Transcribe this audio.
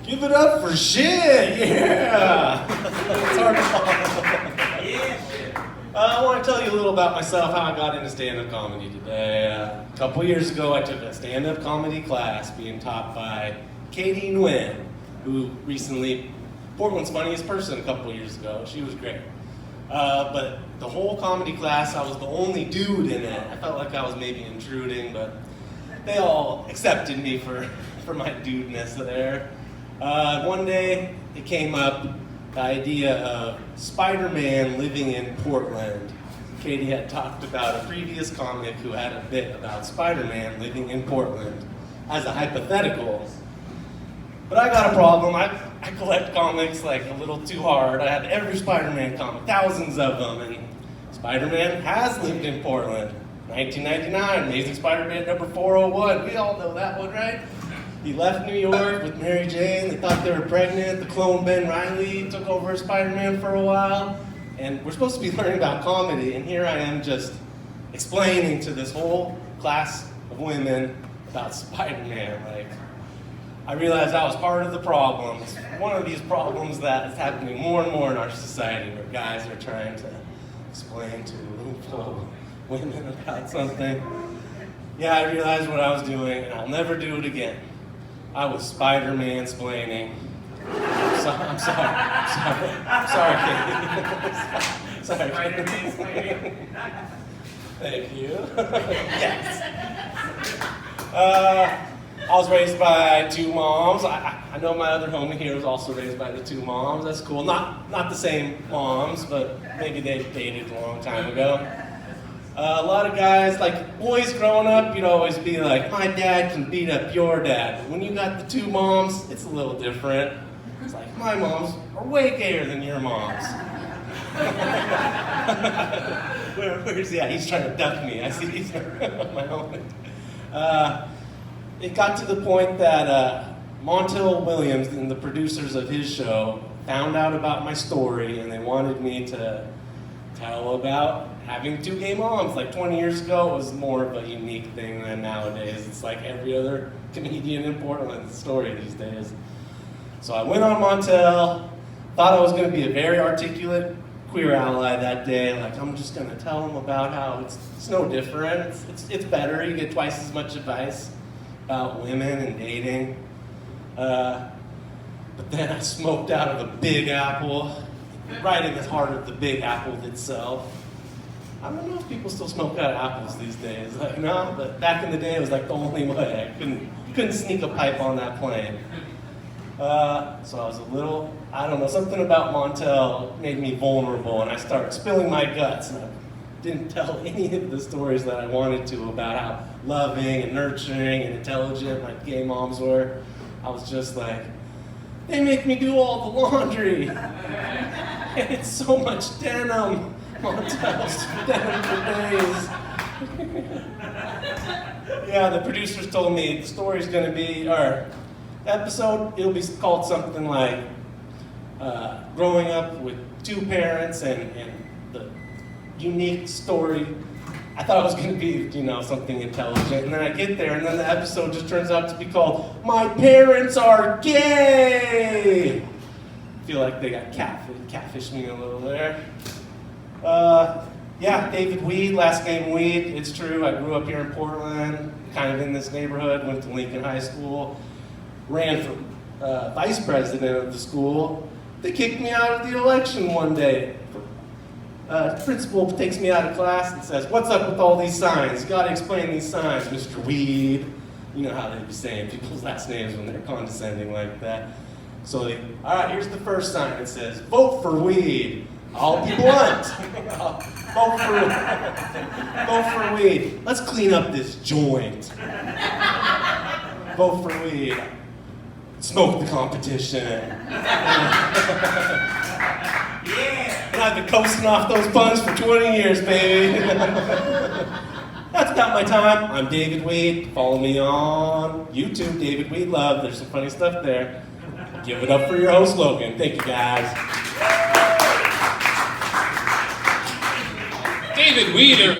Give it up for shit, yeah! It's hard to follow. I want to tell you a little about myself, how I got into stand-up comedy today. A couple years ago, I took a stand-up comedy class being taught by Katie Nguyen, who recently, Portland's funniest person a couple years ago. She was great. But the whole comedy class, I was the only dude in it. I felt like I was maybe intruding, but they all accepted me for my dudeness there. One day, it came up, the idea of Spider-Man living in Portland. Katie had talked about a previous comic who had a bit about Spider-Man living in Portland as a hypothetical. But I got a problem. I collect comics like a little too hard. I have every Spider-Man comic, thousands of them, and Spider-Man has lived in Portland. 1999, Amazing Spider-Man number 401. We all know that one, right? He left New York with Mary Jane. They thought they were pregnant. The clone Ben Reilly took over as Spider-Man for a while. And we're supposed to be learning about comedy, and here I am just explaining to this whole class of women about Spider-Man. Like, I realized I was part of the problem. It's one of these problems that is happening more and more in our society, where guys are trying to explain to women about something. Yeah, I realized what I was doing, and I'll never do it again. I was Spider-Man-splaining. I'm sorry, Katie. Sorry, Katie. Thank you. Yes. I was raised by two moms. I know my other homie here was also raised by the two moms. That's cool. Not the same moms, but maybe they dated a long time ago. A lot of guys, like boys growing up, you'd always be like, my dad can beat up your dad. But when you got the two moms, it's a little different. It's like, my moms are way gayer than your moms. Where's he at? He's trying to duck me. I see he's my homie. It got to the point that Montel Williams and the producers of his show found out about my story, and they wanted me to tell about having two gay moms. Like 20 years ago, it was more of a unique thing than nowadays. It's like every other comedian in Portland's story these days. So I went on Montel, thought I was going to be a very articulate queer ally that day. Like, I'm just going to tell them about how it's no different. It's better. You get twice as much advice about women and dating. But then I smoked out of a Big Apple, right in the heart of the Big Apple itself. I don't know if people still smoke out of apples these days. Like, no, but back in the day, it was like the only way. I couldn't sneak a pipe on that plane. So I was a little, I don't know, something about Montel made me vulnerable, and I started spilling my guts. And I didn't tell any of the stories that I wanted to about how loving and nurturing and intelligent my gay moms were. I was just like, they make me do all the laundry. And it's so much denim. Montel's denim for days. Yeah, the producers told me the story's gonna be, or the episode, it'll be called something like growing up with two parents and the unique story. I thought it was going to be, something intelligent, and then I get there, and then the episode just turns out to be called "My Parents Are Gay." I feel like they got catfished me a little there. Yeah, David Weed, last name Weed. It's true. I grew up here in Portland, kind of in this neighborhood. Went to Lincoln High School. Ran for vice president of the school. They kicked me out of the election one day. Principal takes me out of class and says, "What's up with all these signs? You gotta explain these signs, Mr. Weed." You know how they be saying people's last names when they're condescending like that. So all right, here's the first sign. It says, "Vote for Weed." I'll be blunt. Vote for Weed. Let's clean up this joint. Vote for Weed. Smoke the competition. Yeah. And I've been coasting off those buns for 20 years, baby. That's about my time. I'm David Weed. Follow me on YouTube, David Weed Love. There's some funny stuff there. Give it up for your host, Logan. Thank you, guys. David Weeder.